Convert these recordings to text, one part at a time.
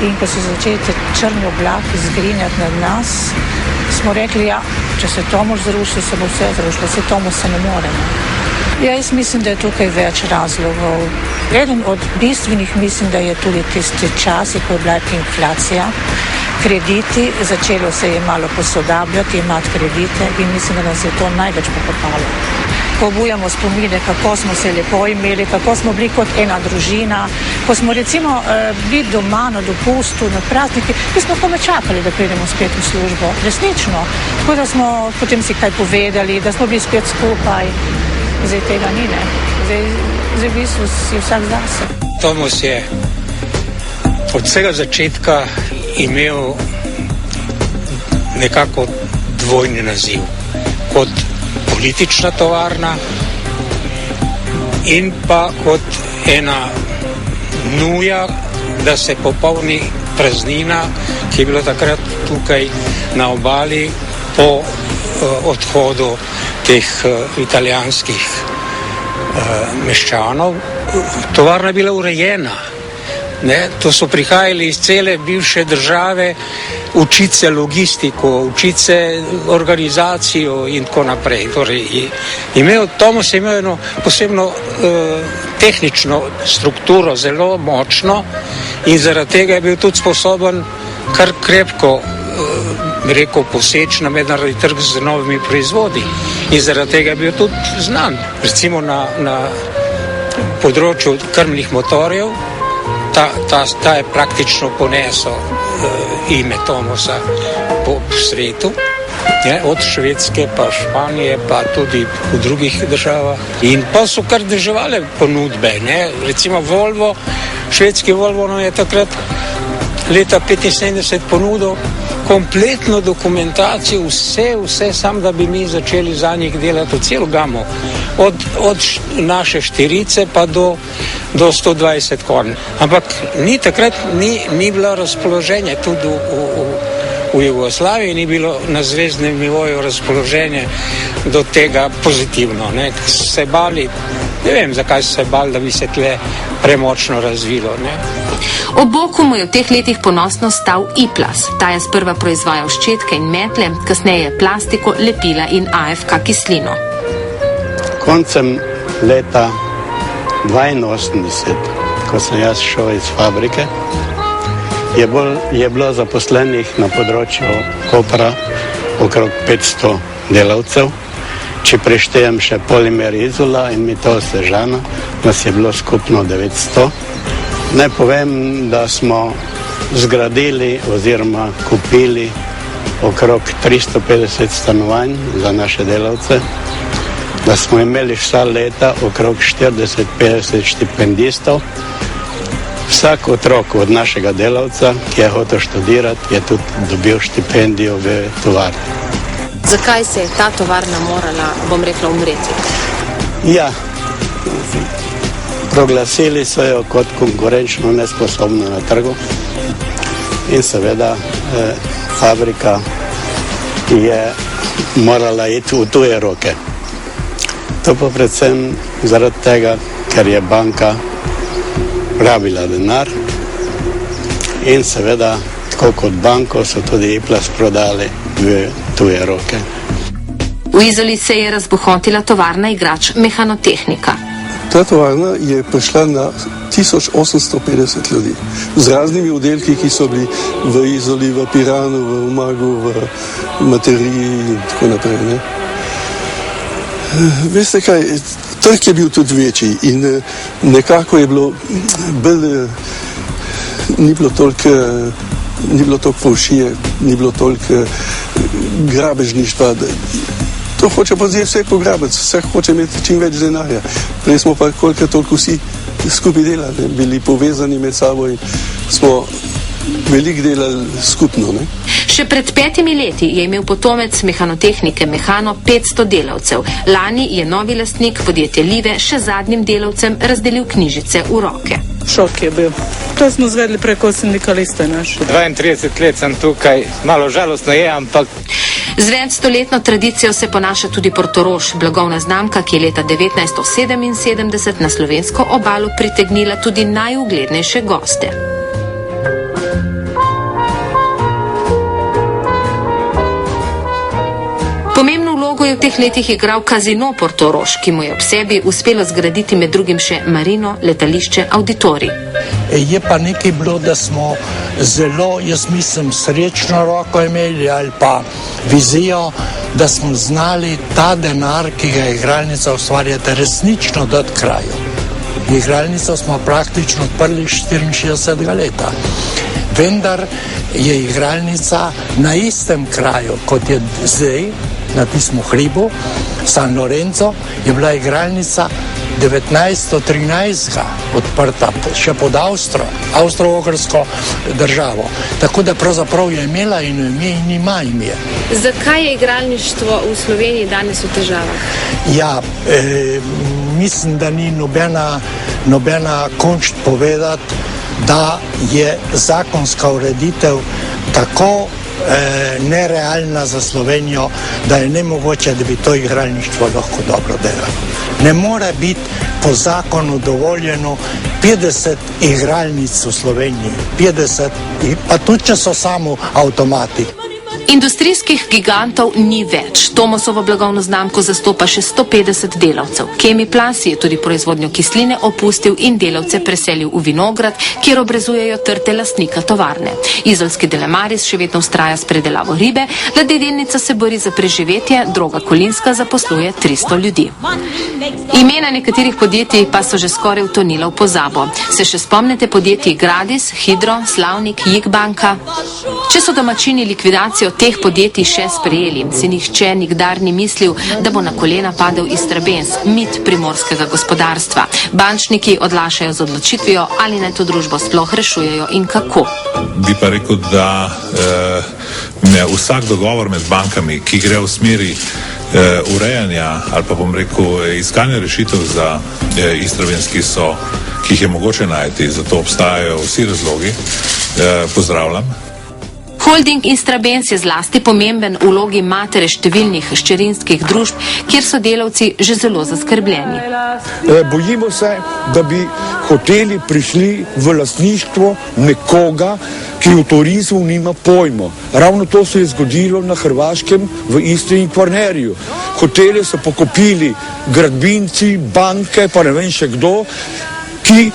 In ko so začeli te črni oblaki zgrinjati nad nas, smo rekli, ja, če se Tomož zruši, se bo vse zrušilo, se Tomož se ne moremo. Ja, jaz mislim, da je tukaj več razlogov. Eden od bistvenih mislim, da je tudi tisti časi, ko je bila inflacija, krediti, začelo se je malo posodabljati, imati kredite in mislim, da nas je to največ pokopalo. Ko obujamo spomine, kako smo se lepo imeli, kako smo bili kot ena družina, ko smo recimo bili doma na dopustu, na prazniki, mi smo kome čakali, da pridemo spet v službo. Resnično. Tako da smo potem si kaj povedali, da smo bili spet skupaj. Zdaj tega ni, ne. Zdaj v bistvu si vsak zase. Tomos je od vsega začetka imel nekako dvojni naziv. Kot politična tovarna in pa kot ena nuja, da se popolni praznina, ki je bila takrat tukaj na obali po odhodu teh italijanskih meščanov. Tovarna je bila urejena. Ne? To so prihajali iz cele bivše države učiti se logistiko, učiti se organizacijo in tako naprej. Torej, Tomos je imel eno posebno tehnično strukturo, zelo močno in zaradi tega je bil tudi sposoben kar krepko poseči na mednarodni trg z novimi proizvodi in zaradi tega je bil tudi znan. Recimo na področju krmnih motorjev, ta je praktično ponesel ime Tomosa po svetu, od Švedske pa Španije pa tudi v drugih državah. In pa so kar deževale ponudbe. Recimo Volvo, švedski Volvo nam je takrat leta 1975 ponudil kompletno dokumentacijo, vse sam, da bi mi začeli za njih delati celo gamo. Od naše štirice pa do 120 konj. Ampak takrat ni bilo razpoloženje tudi v Jugoslaviji, ni bilo na zvezdnem nivoju razpoloženje do tega pozitivno. Se bali, ne vem, zakaj so se bali, da bi se tle premočno razvilo. Ob boku mu je v teh letih ponosno stal Iplas. Ta je sprva proizvajal ščetke in metle, kasneje plastiko, lepila in AFK kislino. Koncem leta 82, ko sem jaz šel iz fabrike, je bilo zaposlenih na področju Kopra okrog 500 delavcev. Če preštejem še Polimer Izola in Mitol Sežana, nas je bilo skupno 900. Naj povem, da smo zgradili oziroma kupili okrog 350 stanovanj za naše delavce, da smo imeli vsa leta okrog 40-50 štipendistov. Vsak otrok od našega delavca, ki je hotel študirati, je tudi dobil štipendijo v tovarni. Zakaj se je ta tovarna morala, umreti? Ja, proglasili so jo kot konkurenčno nesposobno na trgu in seveda fabrika je morala iti v tuje roke. To pa predvsem zaradi tega, ker je banka rabila denar in seveda, tako kot banko, so tudi Iplas prodali v tuje roke. V Izoli se je razbohotila tovarna igrač Mehanotehnika. Ta tovarna je prišla na 1850 ljudi z raznimi oddelki, ki so bili v Izoli, v Piranu, v Umagu, v Materiji in tako naprej. Veste kaj, trg je bil tudi večji in nekako je bilo ni bilo toliko fovšije, ni bilo toliko grabežništva. To hoče pa zdaj vse pograbiti, vse hoče imeti čim več denarja. Prej smo pa koliko toliko vsi skupaj delali, bili povezani med sabo in smo veliko delali skupno. Še pred 5 leti je imel potomec Mehanotehnike Mehano 500 delavcev. Lani je novi lastnik podjetje Live še zadnjim delavcem razdelil knjižice v roke. Šok je bil. To smo zvedli preko sindikaliste naše. 32 let sem tukaj, malo žalostno je, ampak... Z več stoletno tradicijo se ponaša tudi Portorož, blagovna znamka, ki je leta 1977 na slovensko obalo pritegnila tudi najuglednejše goste. Rogu je v teh letih igral Casino Portorož, ki mu je ob sebi uspelo zgraditi med drugim še marino, letališče, auditorij. Je pa nekaj bilo, da smo zelo, jaz mislim, srečno roko imeli ali pa vizijo, da smo znali ta denar, ki ga igralnica ustvarjate, resnično dati kraju. Igralnico smo praktično odprli 64. leta. Vendar je igralnica na istem kraju, kot je zdaj, na tistem hribu, San Lorenzo, je bila igralnica 1913. odprta, še pod Avstro-Ogrsko državo. Tako da pravzaprav je imela in ime in ima ime. Zakaj je igralništvo v Sloveniji danes v težavah? Ja, mislim, da ni nobena konč povedati, da je zakonska ureditev tako nerealna za Slovenijo, da je nemogoče, da bi to igralništvo lahko dobro delalo. Ne more biti po zakonu dovoljeno 50 igralnic v Sloveniji, 50, pa tudi če so samo avtomati. Industrijskih gigantov ni več. Tomasovo blagovno znamko zastopa še 150 delavcev. Chemiplas je tudi proizvodnjo kisline opustil in delavce preselil v Vinograd, kjer obrezujejo trte lastnika tovarne. Izolski Delemaris še vedno vztraja s predelavo ribe, ladjedelnica se bori za preživetje, Droga Kolinska zaposluje 300 ljudi. Imena nekaterih podjetij pa so že skoraj utonila v pozabo. Se še spomnite podjetij Gradis, Hidro, Slavnik, Jigbanka? Če so domačini likvidacijo teh podjetij še sprejeli, si nihče nikdar ni mislil, da bo na kolena padel Istrabenz, mit primorskega gospodarstva. Bančniki odlašajo z odločitvijo, ali naj to družbo sploh rešujejo in kako. Bi pa rekel, da me vsak dogovor med bankami, ki gre v smeri urejanja ali pa bom rekel iskanja rešitev za Istrabenz, ki jih je mogoče najti, zato obstajajo vsi razlogi, pozdravljam. Holding Istrabenz je zlasti pomemben v vlogi matere številnih hčerinskih družb, kjer so delavci že zelo zaskrbljeni. Bojimo se, da bi hoteli prišli v lastništvo nekoga, ki v turizmu nima pojma. Ravno to se je zgodilo na Hrvaškem, v Istri in Kvarnerju. Hotele so pokupili gradbinci, banke, pa ne vem še kdo, ki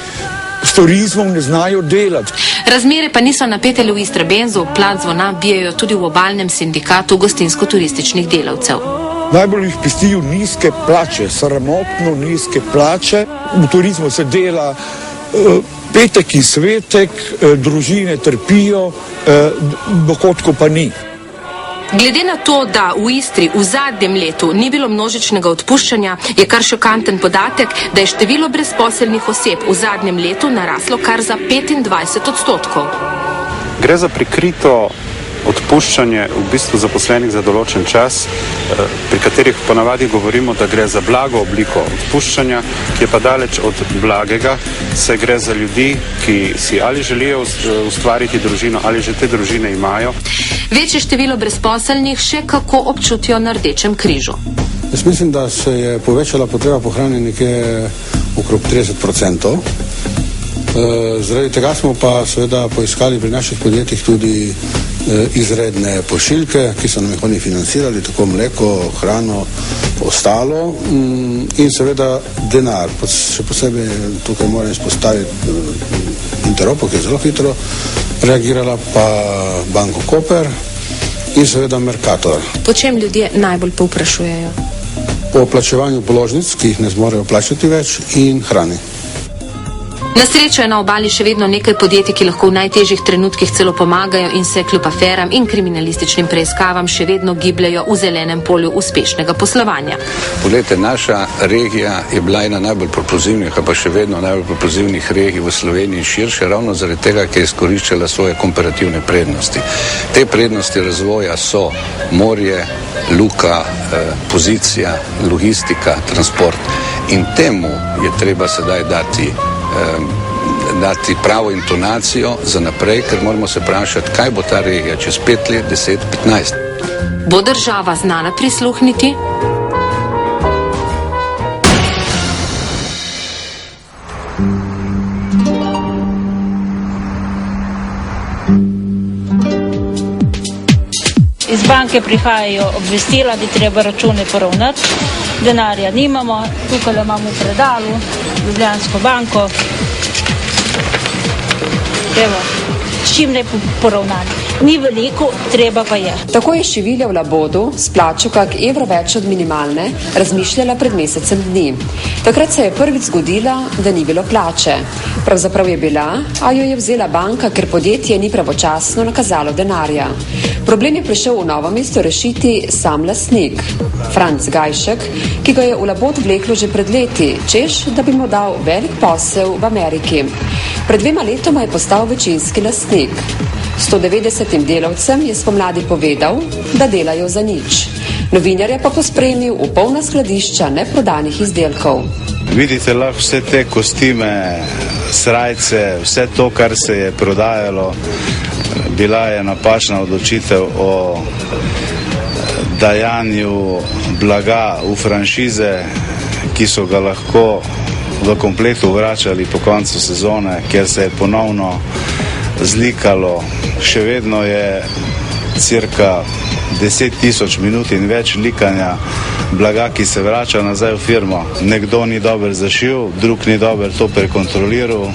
s turizmom ne znajo delati. Razmere pa niso napete le v Istrabenzu, plat zvona bijajo tudi v obalnem sindikatu gostinsko-turističnih delavcev. Najbolj jih pestijo nizke plače, sramotno nizke plače. V turizmu se dela petek in svetek, družine trpijo, dohodkov pa ni. Glede na to, da v Istri v zadnjem letu ni bilo množičnega odpuščanja, je kar šokanten podatek, da je število brezposelnih oseb v zadnjem letu naraslo kar za 25%. Gre za prikrito odpuščanje v bistvu zaposlenih za določen čas, pri katerih ponavadi govorimo, da gre za blago obliko odpuščanja, ki je pa daleč od blagega, saj gre za ljudi, ki si ali želijo ustvariti družino ali že te družine imajo. Večje število brezposelnih še kako občutijo na Rdečem križu. Jaz mislim, da se je povečala potreba po hrani nekje okrog 30%. Zaradi tega smo pa seveda poiskali pri naših podjetjih tudi izredne pošiljke, ki so nam jih oni financirali, tako mleko, hrano, ostalo in seveda denar. Še posebej tukaj moram izpostaviti Interopo, ki je zelo hitro reagirala, pa Banko Koper in seveda Mercator. Po čem ljudje najbolj povprašujejo? Po plačevanju položnic, ki jih ne zmorejo plačati več, in hrani. Na srečo je na obali še vedno nekaj podjetij, ki lahko v najtežjih trenutkih celo pomagajo in se kljub aferam in kriminalističnim preiskavam še vedno gibljajo v zelenem polju uspešnega poslovanja. Poglejte, naša regija je bila ena najbolj propulzivnih, pa še vedno najbolj propulzivnih regij v Sloveniji širše, ravno zaradi tega, ker je izkoriščala svoje komparativne prednosti. Te prednosti razvoja so morje, luka, pozicija, logistika, transport in temu je treba sedaj dati pravo intonacijo za naprej, ker moramo se vprašati, kaj bo ta regija čez 5 let, 10, 15. Bo država znala prisluhniti? Iz banke prihajajo obvestila, da treba račune poravnati, denarja nimamo, tukaj imamo v predalu Ljubljansko banko. Evo, s čim ne poravnani. Ni veliko, treba pa je. Tako je Šivilja v Labodu s plačo kak evro več od minimalne razmišljala pred mesecem dni. Takrat se je prvič zgodila, da ni bilo plače. Pravzaprav je bila, a jo je vzela banka, ker podjetje ni pravočasno nakazalo denarja. Problem je prišel v Novo mesto rešiti sam lastnik, Franc Gajšek, ki ga je v Labod vleklo že pred leti, češ, da bi mu dal velik posel v Ameriki. Pred 2 letoma je postal večinski lastnik. 190 delavcem je spomladi povedal, da delajo za nič. Novinarje pa pospremil v polna skladišča neprodanih izdelkov. Vidite lahko vse te kostime, srajce, vse to, kar se je prodajalo, bila je napačna odločitev o dajanju blaga v franšize, ki so ga lahko v kompletu vračali po koncu sezone, kjer se je ponovno zlikalo. Še vedno je cirka 10.000 minut in več likanja blaga, ki se vrača nazaj v firmo. Nekdo ni dober zašil, drug ni dober to prekontroliral,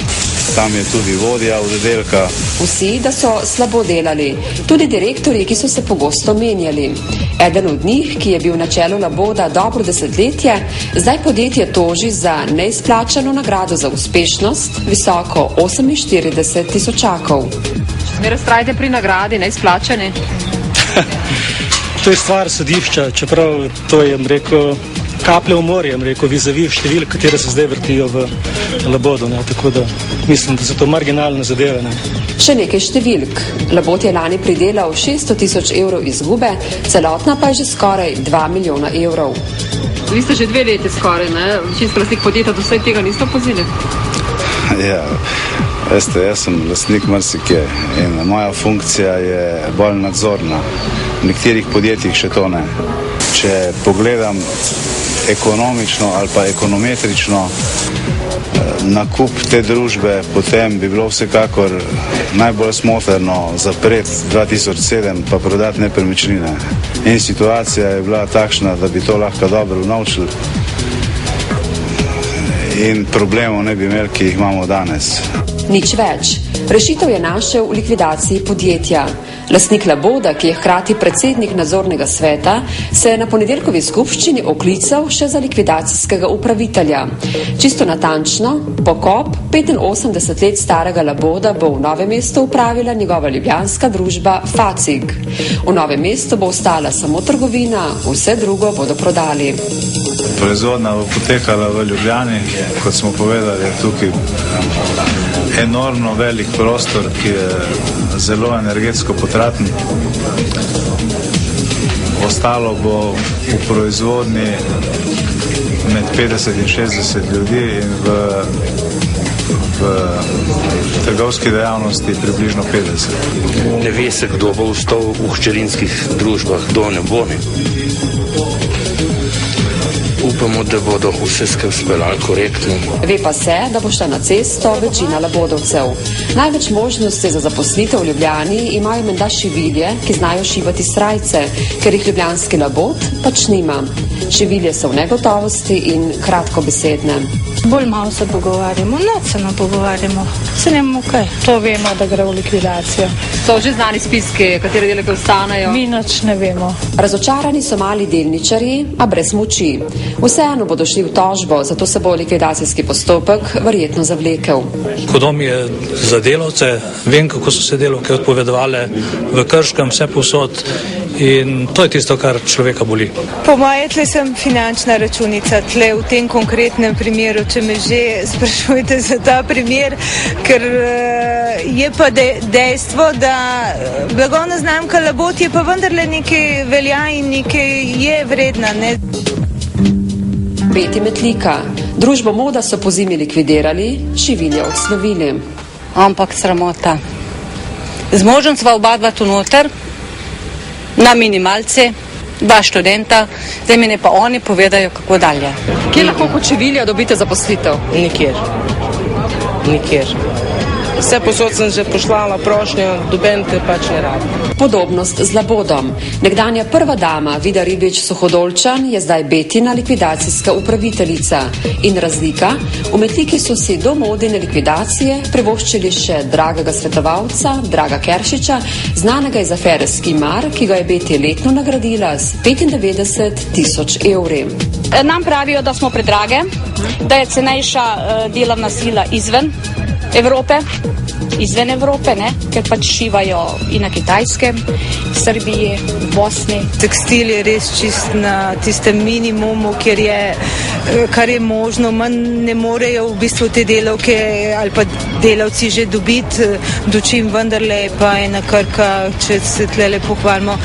tam je tudi vodja oddelka. Vsi, da so slabo delali, tudi direktorji, ki so se pogosto menjali. Eden od njih, ki je bil na čelu Laboda dobro desetletje, zdaj podjetje toži za neizplačano nagrado za uspešnost, visoko 48 tisočakov. Zmeraj vztrajate pri nagradi, neizplačani? To je stvar sodišča, čeprav to je, rekel, kaplje v morje, rekel, vizavi števil, katere se zdaj vrtijo v Labodu, ne, tako da mislim, da so to marginalne zadeve, ne. Še nekaj številk. Labod je lani pridelal 600 tisoč evrov izgube, celotna pa je že skoraj 2 milijona evrov. Vi ste že 2 leti skoraj, ne? Večinski lastnik podjetja, do vsej tega niste opazili? Ja, veste, jaz sem lastnik marsikje in moja funkcija je bolj nadzorna. V nekaterih podjetjih še to ne. Če pogledam ekonomično ali pa ekonometrično nakup te družbe, potem bi bilo vsekakor najbolj smotrno zapreti 2007 pa prodati nepremičnine. In situacija je bila takšna, da bi to lahko dobro unovčili in problemov ne bi imeli, ki jih imamo danes. Nič več. Rešitev je našel v likvidaciji podjetja. Lastnik Laboda, ki je hkrati predsednik nadzornega sveta, se je na ponedeljkovi skupščini oklical še za likvidacijskega upravitelja. Čisto natančno, pokop 85 let starega Laboda bo v Novem mestu upravila njegova ljubljanska družba Facig. V Novem mestu bo ostala samo trgovina, vse drugo bodo prodali. Proizvodnja bo potekala v Ljubljani, kot smo povedali, je tukaj enormno velik prostor, ki je zelo energetsko potraten. Ostalo bo v proizvodnji med 50 in 60 ljudi in v trgovski dejavnosti približno 50. Ne ve se, kdo bo ostal v hčerinskih družbah, kdo ne bo. Upamo, da bodo vse skupaj speljali korektno. Ve pa se, da bo šla na cesto večina labodovcev. Največ možnosti za zaposlitev v Ljubljani imajo menda šivilje, ki znajo šivati srajce, ker jih ljubljanski Labod pač nima. Šivilje so v negotovosti in kratkobesedne. Bolj malo se pogovarjamo, noč se ne pogovarjamo. Se ne vemo kaj, to vemo, da gre v likvidacijo. So že znani spiski, katere delke ostanejo? Mi nič ne vemo. Razočarani so mali delničarji, a brez moči. Vseeno bodo šli v tožbo, zato se bo likvidacijski postopek verjetno zavlekel. Kodom je za delavce, vem, kako so se delavke odpovedovale v Krškem, vse povsod in to je tisto, kar človeka boli. Po moje tle sem finančna računica, tle v tem konkretnem primeru, če me že sprašujete za ta primer, ker je pa dejstvo, da blagovna znamka Labod je pa vendarle nekaj velja in nekaj je vredna, ne? Beti Metlika. Družbo Moda so pozimi likvidirali, šivilje odslovili. Ampak sramota. Z možem sva oba dva tu noter, na minimalce, 2 študenta, zdaj mi ne pa oni povedajo, kako dalje. Kje lahko kot šivilja dobite zaposlitev? Nikjer. Vse posod sem že poslala prošnjo, doben te pač ne rabi. Podobnost z Labodom. Nekdanja prva dama Vida Ribič Suhodolčan je zdaj Betina likvidacijska upraviteljica. In razlika? Umetniki so si do modene likvidacije privoščili še dragega svetovalca, Draga Keršiča, znanega iz afere Skimar, ki ga je Beti letno nagradila s 95.000 evri. Nam pravijo, da smo predrage, da je cenejša delovna sila izven Evrope, ne? Ker pač šivajo in na Kitajskem, v Srbiji, v Bosni. Tekstil je res čist na tistem minimumu, kar je možno, manj ne morejo v bistvu te delavke ali pa delavci že dobiti, dočim vendarle pa ena Krka, če se tlele pohvalimo,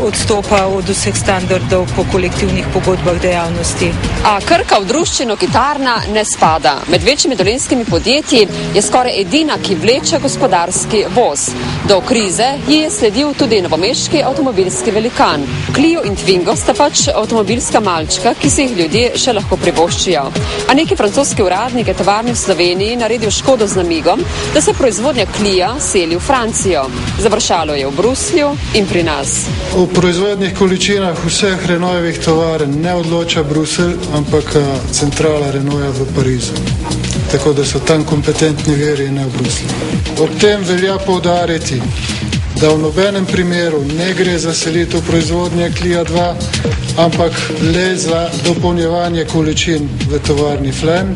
odstopa od vseh standardov po kolektivnih pogodbah dejavnosti. A Krka v druščino Kitarna ne spada. Med večjimi dolenjskimi podjetji je skoraj edina, ki vleče gospodarski voz. Do krize ji je sledil tudi novomeški avtomobilski velikan. Clio in Twingo sta pač avtomobilska malčka, ki si jih ljudje še lahko privoščijo. A neki francoski uradnik je tovarni v Sloveniji naredil škodo z namigom, da se proizvodnja Clio seli v Francijo. Završalo je v Bruslju in pri nas. O proizvodnih količinah vseh Renaultovih tovaren ne odloča Bruselj, ampak centrala Renaulta v Parizu. Tako da so tam kompetentni viri in ne v Bruslju. Ob tem velja poudariti, da v nobenem primeru ne gre za selitev proizvodnje Clio 2, ampak le za dopolnjevanje količin v tovarni Flen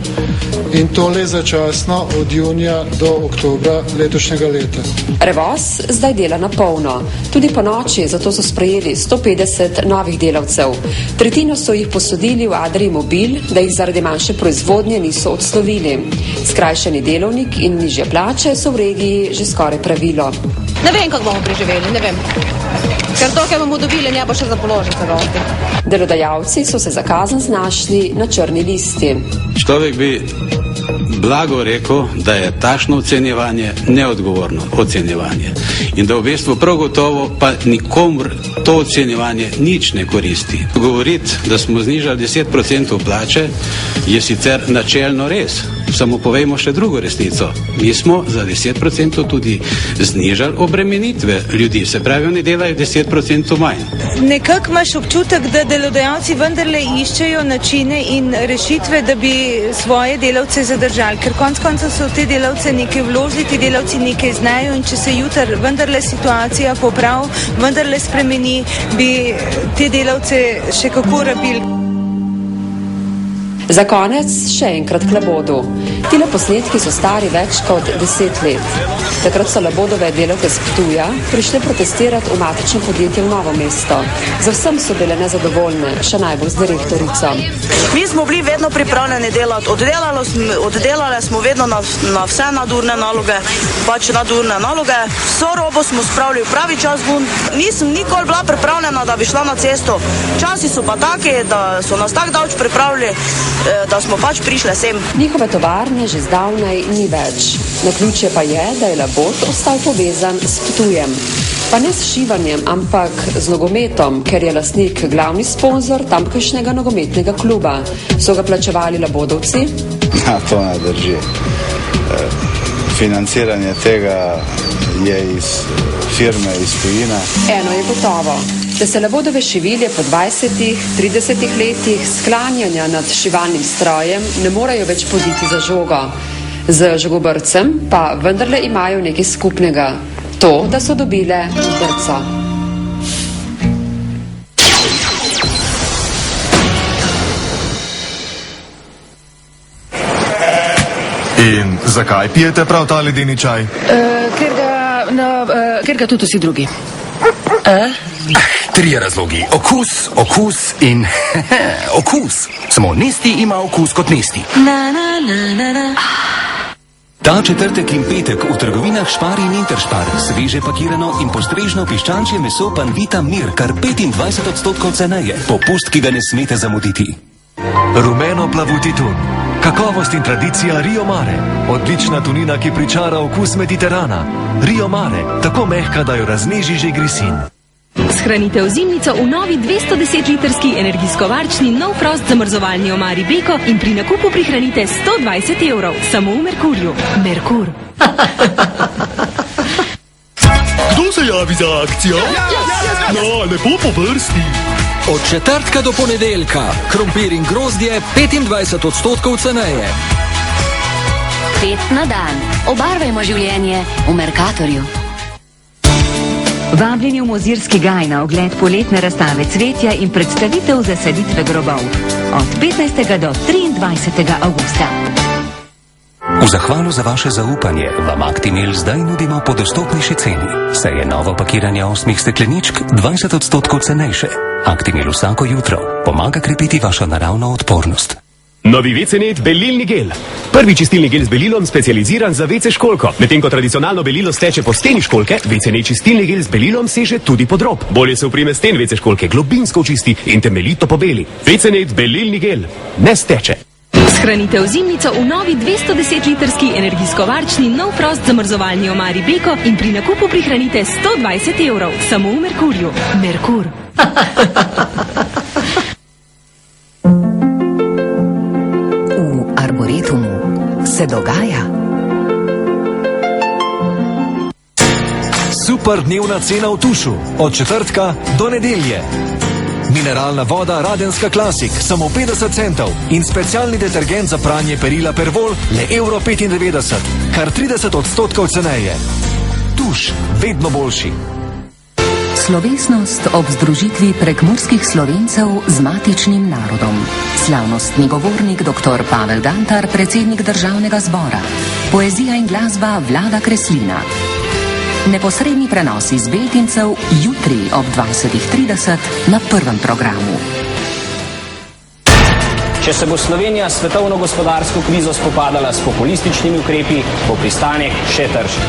in to le začasno od junija do oktobra letošnjega leta. Revoz zdaj dela na polno. Tudi po noči, zato so sprejeli 150 novih delavcev. Tretjino so jih posodili v Adrii Mobil, da jih zaradi manjše proizvodnje niso odslovili. Skrajšani delovnik in nižje plače so v regiji že skoraj pravilo. Ne vem, kako bomo preživeli, ne vem. Ker to, kaj bomo dobili, ne bo še za položnice dosti. Delodajalci so se za kazen znašli na črni listi. Človek bi blago rekel, da je takšno ocenjevanje neodgovorno ocenjevanje in da v bistvu prav gotovo pa nikomur to ocenjevanje nič ne koristi. Govoriti, da smo znižali 10% plače, je sicer načelno res. Samo povejmo še drugo resnico. Mi smo za 10% tudi znižali obremenitve ljudi, se pravi, oni delajo 10% manj. Nekako imaš občutek, da delodajalci vendarle iščejo načine in rešitve, da bi svoje delavce zadržali, ker konec koncev so te delavce nekaj vložili, ti delavci nekaj znajo in če se jutri vendarle situacija popravi, vendarle spremeni, bi te delavce še kako rabili. Za konec še enkrat k Labodu. Tile posnetki so stari več kot 10 let. Takrat so Labodove delavke z Ptuja prišle protestirati v matično podjetje v Novo mesto. Za vsem so bile nezadovoljne, še najbolj z direktorico. Mi smo bili vedno pripravljeni delati. Oddelali smo vedno na vse nadurne naloge, Vso robo smo spravili v pravi čas ven. Nisem nikoli bila pripravljena, da bi šla na cesto. Časi so pa taki, da so nas tak davč pripravili, da smo pač prišle sem. Njihove tovarne že zdavnaj ni več. Naključje pa je, da je Labod ostal povezan s Ptujem. Pa ne s šivanjem, ampak z nogometom, ker je lastnik glavni sponzor tamkajšnjega nogometnega kluba. So ga plačevali Labodovci? To ne drži. Financiranje tega je iz firme, iz tujine. Eno je gotovo. Da se Labodove šivilje po 20-30 letih sklanjanja nad šivalnim strojem ne morejo več poditi za žogo. Z žogobrcem pa vendarle imajo nekaj skupnega. To, da so dobile brco. In zakaj pijete prav ta ledeni čaj? Ker ga tudi vsi drugi. Trije razlogi. Okus in okus. Samo Nesti ima okus kot Nesti. Ta četrtek in petek v trgovinah Spar in Interspar sveže pakirano in postrežno piščančje meso Panvita Mir kar 25% ceneje. Popust, ki ga ne smete zamuditi. Rumeno plavuti tun. Kakovost in tradicija Rio Mare. Odlična tunina, ki pričara okus Mediterana. Rio Mare, tako mehka, da jo razneži že grisin. Shranite ozimnico v novi 210-litrski energijsko-varčni No Frost zamrzovalni omari Beko in pri nakupu prihranite 120 evrov. Samo v Merkurju. Merkur. Kdo se javi za akcijo? No, lepo po vrsti. Od četrtka do ponedeljka. Krompir in grozdje 25% ceneje. 5 na dan. Obarvajmo življenje v Mercatorju. Vabljeni v Mozirski gaj na ogled poletne razstave cvetja in predstavitev zasaditve grobov. Od 15. do 23. avgusta. V zahvalo za vaše zaupanje vam Actimel zdaj nudimo po dostopnejši ceni. Saj je novo pakiranje 8 stekleničk 20% cenejše. Actimel vsako jutro pomaga krepiti vašo naravno odpornost. Novi WC-net belilni gel. Prvi čistilni gel z belilom specializiran za WC školjko. Medtem ko tradicionalno belilo steče po steni školjke, WC-net čistilni gel z belilom seže tudi pod rob. Bolje se uprime sten WC školjke, globinsko očisti in temeljito pobeli. WC-net belilni gel ne steče. Shranite ozimnico v novi 210-litrski energijsko-varčni No Frost zamrzovalni omari Beko in pri nakupu prihranite 120 evrov. Samo v Merkurju. Merkur. Se dogaja. Super dnevna cena v Tušu. Od četrtka do nedelje. Mineralna voda Radenska Classic samo 50 centov in specialni detergent za pranje perila Pervol le €1,95, kar 30% ceneje. Tuš, vedno boljši. Slovesnost ob združitvi prekmurskih Slovencev z matičnim narodom. Slavnostni govornik dr. Pavel Gantar, predsednik Državnega zbora. Poezija in glasba Vlada Kreslina. Neposredni prenos iz Beltincev jutri ob 20:30 na prvem programu. Če se bo Slovenija s svetovno gospodarsko krizo spopadala s populističnimi ukrepi, bo pristanek še trši.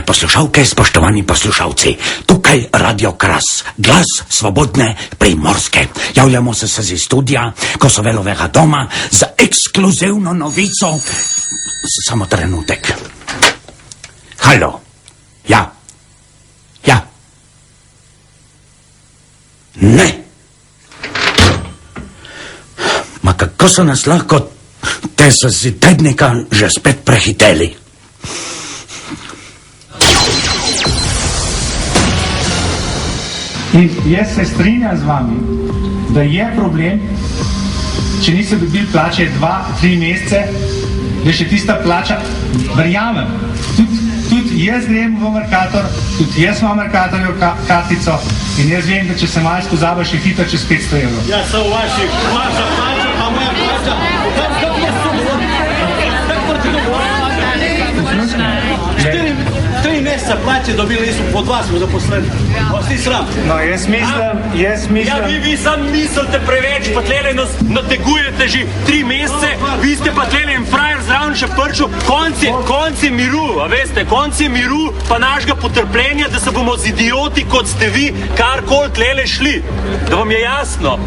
Poslušalke, spoštovani poslušalci, tukaj Radio Kras, glas svobodne Primorske. Javljamo se iz studia Kosovelovega doma za ekskluzivno novico. Samo trenutek. Halo. Ja. Ne. Ma kako so nas lahko te sazitednika že spet prehiteli? In jaz se strinjam z vami, da je problem, če niste dobili plače 2-3 mesece, da še tista plača, verjamem, tudi jaz grem v Mercator, tudi jaz imam Mercatorjev kartico in jaz vem, da če se malo spozaba, še hitro čez 500 evrov. Ja, so vaša plača, pa moja plača. Kako je Tri meseca plače dobili niso pod vas, smo zaposleni. Vsi sram. No, jaz mislim... Ja, vi sam mislite preveč, pa tlele nas nategujete že 3 mesece, vi ste pa tlele en frajer zraven še prču, konci miru, a veste, konci miru, pa našega potrpljenja, da se bomo z idioti, kot ste vi, karkoli tlele šli. Da vam je jasno.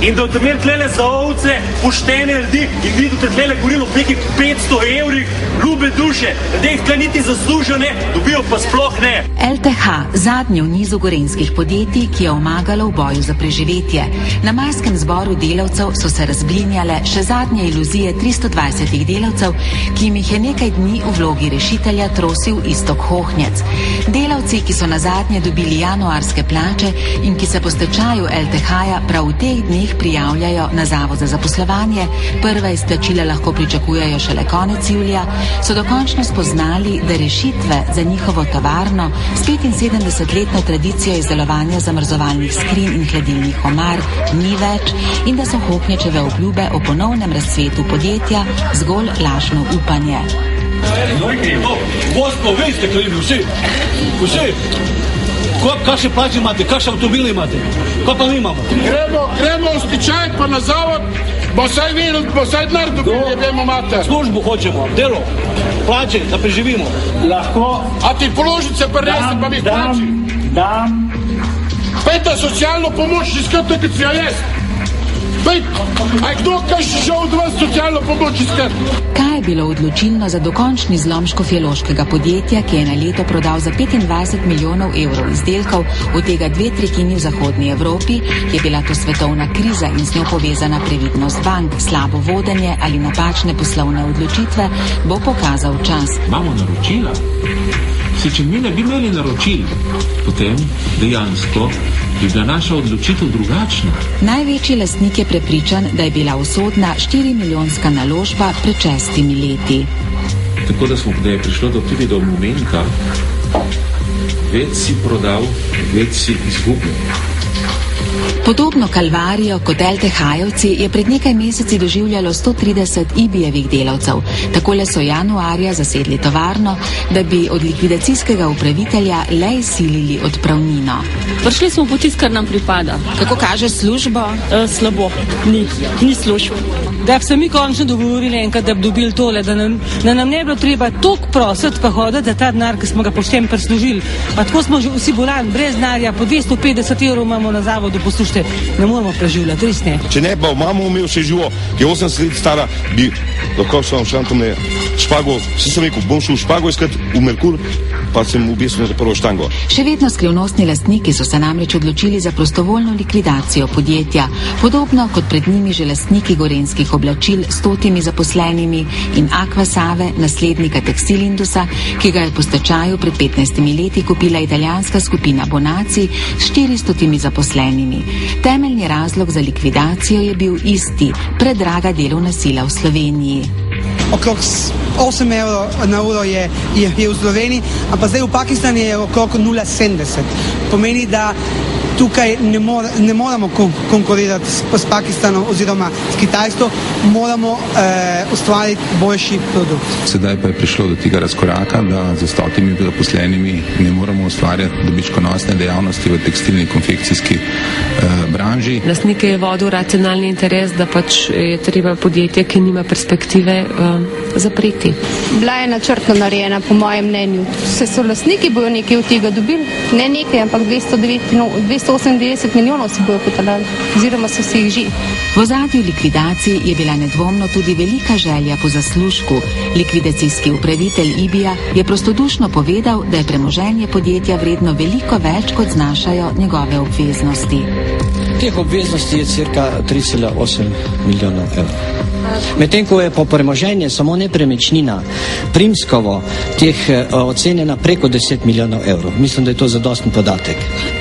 In da boste imeli tlele za ovce, poštene ljudi in vidite tlele govorilo o nekih 500 evrih, ljube duše, da jih tle niti zaslužijo ne, dobijo pa sploh ne. LTH, zadnje v nizu gorenjskih podjetij, ki je omagalo v boju za preživetje. Na majskem zboru delavcev so se razblinjale še zadnje iluzije 320 delavcev, ki jim jih je nekaj dni v vlogi rešitelja trosil Iztok Hohnjec. Delavci, ki so na zadnje dobili januarske plače in ki se po stečaju LTH-ja prav v teh dneh prijavljajo na Zavod za zaposlovanje, prva izplačila lahko pričakujejo šele konec julija, so dokončno spoznali, da rešitve za njihovo tovarno s 75-letno tradicijo izdelovanja zamrzovalnih skrinj in hladilnih omar ni več in da so Hohnječeve obljube o ponovnem razcvetu podjetja zgolj lažno upanje. Gospod, vi ste krivi, vsi. Kakšne plače imate, kakšne avtomobile imate? Kaj pa mi imamo? Gremo v stičaj pa na zavod, bo vsaj videl, bo vsaj denar dobili, ne vemo imate. Službo hočemo, delo, plače, da preživimo. Lahko. A ti položnice prinese, pa mi jih plači. Dam. Pejte socialno pomoč, iskate, kot si jo jaz. Bejt, a je kdo kaj še od vas socialno pomoč iskati? Kaj je bilo odločilno za dokončni zlom škofjeloškega podjetja, ki je na leto prodal za 25 milijonov evrov izdelkov, od tega 2/3 v zahodni Evropi, je bila to svetovna kriza in z njo povezana previdnost bank, slabo vodenje ali napačne poslovne odločitve, bo pokazal čas. Imamo naročila. Če mi ne bi imeli naročil, potem dejansko bi bila naša odločitev drugačna. Največji lastnik je prepričan, da je bila usodna 4-milijonska naložba pred 6 leti. Tako da je prišlo tudi do momenta, več si prodal, več si izgubil. Podobno kalvarijo kot LTH-jevci je pred nekaj meseci doživljalo 130 IBI-jevih delavcev. Takole so januarja zasedli tovarno, da bi od likvidacijskega upravitelja le izsilili odpravnino. Prišli smo po tisto, kar nam pripada. Kako kaže službo? Slabo. Ni služb. Da bi se mi končno dogovorili enkrat, da bi dobili tole, da nam ne bi bilo treba toliko prositi pa hoditi za ta denar, ki smo ga poštem prislužili. Pa tako smo že vsi bolani, brez denarja, po 250 evrov imamo na zavodu, poslušajte, ne moramo preživljati, res ne. Če ne pa mamo imel še živo, ki je 80 let stara, bi lahko šel šantomne špago, sem rekel, bom šel špago iskati v Merkur, pa sem v bistvu zaprl štango. Še vedno skrivnostni lastniki so se namreč odločili za prostovoljno likvidacijo podjetja, podobno kot pred njimi že lastniki gorenjskih oblačil s 100 zaposlenimi in Aquasave, naslednika Textilindusa, ki ga je po stečaju pred 15 leti kupila italijanska skupina Bonacci s 400 zaposlenimi. Temeljni razlog za likvidacijo je bil isti, predraga delovna sila v Sloveniji. Okrog 8 evrov na uro je v Sloveniji, ampak zdaj v Pakistanu je okrog 0,70. Pomeni, da tukaj ne moramo konkurirati s Pakistanom oziroma s Kitajsko, moramo ustvariti boljši produkt. Sedaj pa je prišlo do tega razkoraka, da za 100 zaposlenimi ne moramo ustvarjati dobičkonosne dejavnosti v tekstilni in konfekcijski branži. Lastnike je vodil racionalni interes, da pač je treba podjetje, ki nima perspektive, zapreti. Bila je načrtno narejena, po mojem mnenju. Se so lastniki bojo nekaj od tega dobili, ne nekaj, ampak 298 milijonov si bojo potalali, oziroma so si jih že. V ozadju likvidaciji je bila nedvomno tudi velika želja po zaslužku. Likvidacijski upravitelj IBI-ja je prostodušno povedal, da je premoženje podjetja vredno veliko več, kot znašajo njegove obveznosti. Teh obveznosti je cirka 3,8 milijonov evrov. Medtem ko je po premoženje samo nepremičnina Primskovo teh ocenjena preko 10 milijonov evrov. Mislim, da je to zadosten podatek.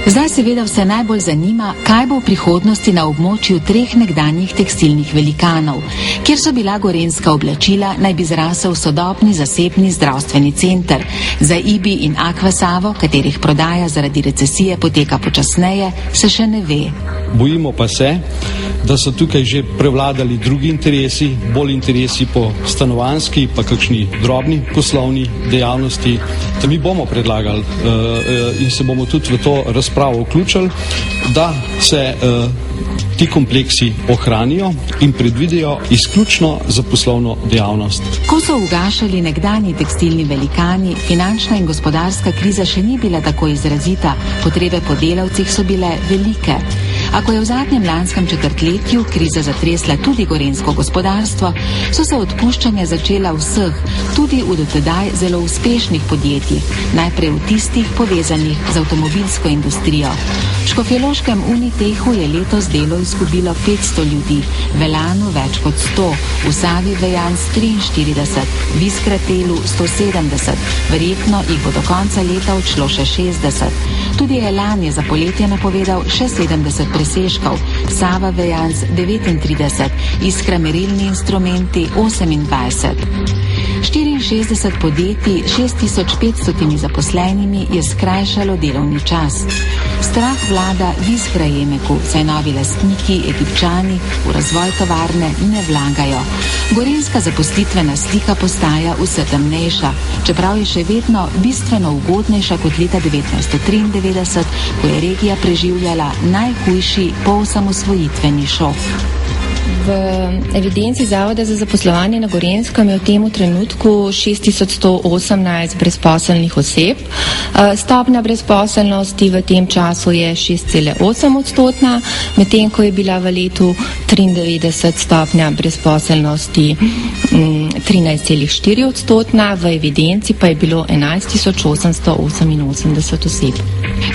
Zdaj seveda vse najbolj zanima, kaj bo v prihodnosti na območju 3 nekdanjih tekstilnih velikanov. Kjer so bila gorenjska oblačila, naj bi zrasel sodobni zasebni zdravstveni center. Za IBI in Aquasavo, katerih prodaja zaradi recesije poteka počasneje, se še ne ve. Bojimo pa se, da so tukaj že prevladali drugi interesi, bolj interesi po stanovanjski, pa kakšni drobni poslovni dejavnosti. Mi bomo predlagali in se bomo tudi v to razpravo vključili, da se ti kompleksi ohranijo in predvidijo izključno za poslovno dejavnost. Ko so ugašali nekdanji tekstilni velikani, finančna in gospodarska kriza še ni bila tako izrazita, potrebe po delavcih so bile velike. A ko je v zadnjem lanskem četrtletju kriza zatresla tudi gorenjsko gospodarstvo, so se odpuščanja začela vseh, tudi v dotedaj zelo uspešnih podjetjih, najprej v tistih povezanih z avtomobilsko industrijo. V škofjeloškem Unitehu je letos delo izgubilo 500 ljudi, Velanu več kot 100, v Savi Vejans 43, v Iskratelu 170, verjetno jih bo do konca leta odšlo še 60. Tudi Elan je za poletje napovedal še 70 presežkov, Sava Vejans 39, Iskra merilni instrumenti 28. 64 podjetij, 6500 zaposlenimi je skrajšalo delovni čas. Strah vlada v Iskrajemeku, saj novi lastniki, Egipčani, v razvoj tovarne ne vlagajo. Gorenjska zaposlitvena slika postaja vse temnejša, čeprav je še vedno bistveno ugodnejša kot leta 1993, ko je regija preživljala najhujši poosamosvojitveni šok. V evidenci Zavoda za zaposlovanje na Gorenjskem je v tem trenutku 6118 brezposelnih oseb. Stopnja brezposelnosti v tem času je 6,8%, medtem ko je bila v letu 93 stopnja brezposelnosti 13,4%, v evidenci pa je bilo 11.888 oseb.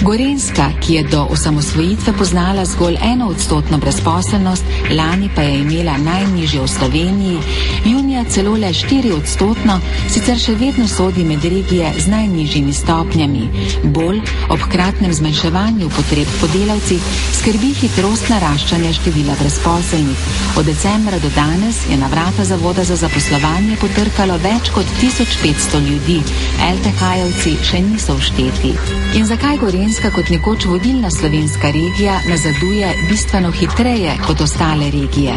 Gorenjska, ki je do osamosvojitve poznala zgolj 1% brezposelnost, lani pa je imela najnižjo v Sloveniji, junija celo le 4%, sicer še vedno sodi med regije z najnižjimi stopnjami. Bolj ob hkratnem zmanjševanju potreb po delavcih skrbi hitrost naraščanja števila brezposelnih. Od decembra do danes je na vrata Zavoda za zaposlovanje potrkalo več kot 1500 ljudi. LTH-jevci še niso všteti. In zakaj Gorenjska kot nekoč vodilna slovenska regija nazaduje bistveno hitreje kot ostale regije?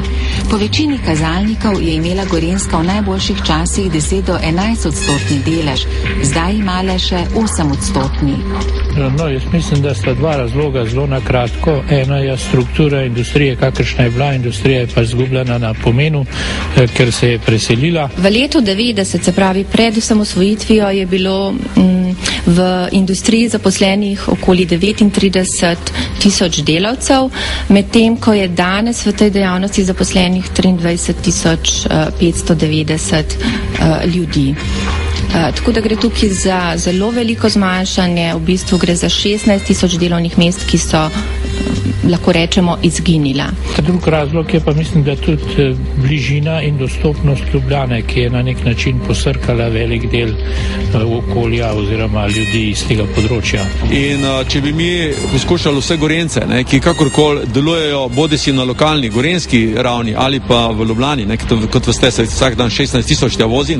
Po večini kazalnikov je imela Gorenjska v najboljših časih 10 do 11% delež, zdaj ima le še 8%. No, jaz mislim, da sta dva razloga zelo na kratko. Ena je struktura industrije, kakršna je bila, industrija je pa izgubljena na pomenu, ker se je preselila. V letu 90, se pravi pred osamosvojitvijo, je bilo v industriji zaposlenih okoli 39 tisoč delavcev, medtem ko je danes v tej dejavnosti zaposlenih 23.590 ljudi. Tako da gre tukaj za zelo veliko zmanjšanje, v bistvu gre za 16.000 delovnih mest, ki so, lahko rečemo, izginila. Drug razlog je pa, mislim, da tudi bližina in dostopnost Ljubljane, ki je na nek način posrkala velik del okolja oziroma ljudi iz tega področja. In če bi mi poskušali vse Gorenjce, ki kakorkoli delujejo bodisi na lokalni, gorenjski ravni ali pa v Ljubljani, kot veste, se vsak dan 16.000 tja vozi,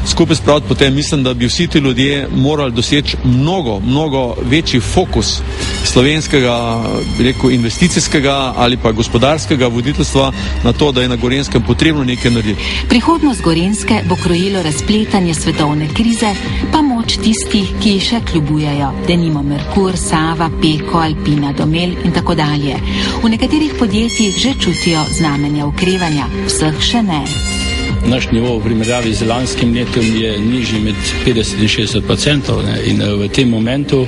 skupaj spraviti, potem mislim, da bi vsi ti ljudje morali doseči mnogo večji fokus slovenskega, bi rekel, investicijskega ali pa gospodarskega voditeljstva na to, da je na Gorenjskem potrebno nekaj narediti. Prihodnost Gorenjske bo krojilo razpletanje svetovne krize, pa moč tistih, ki ji še kljubujejo, denimo Merkur, Sava, Peko, Alpina, Domel in tako dalje. V nekaterih podjetjih že čutijo znamenja okrevanja, vseh še ne. Naš nivo v primerjavi z lanskim letom je nižji med 50 in 60%, in v tem momentu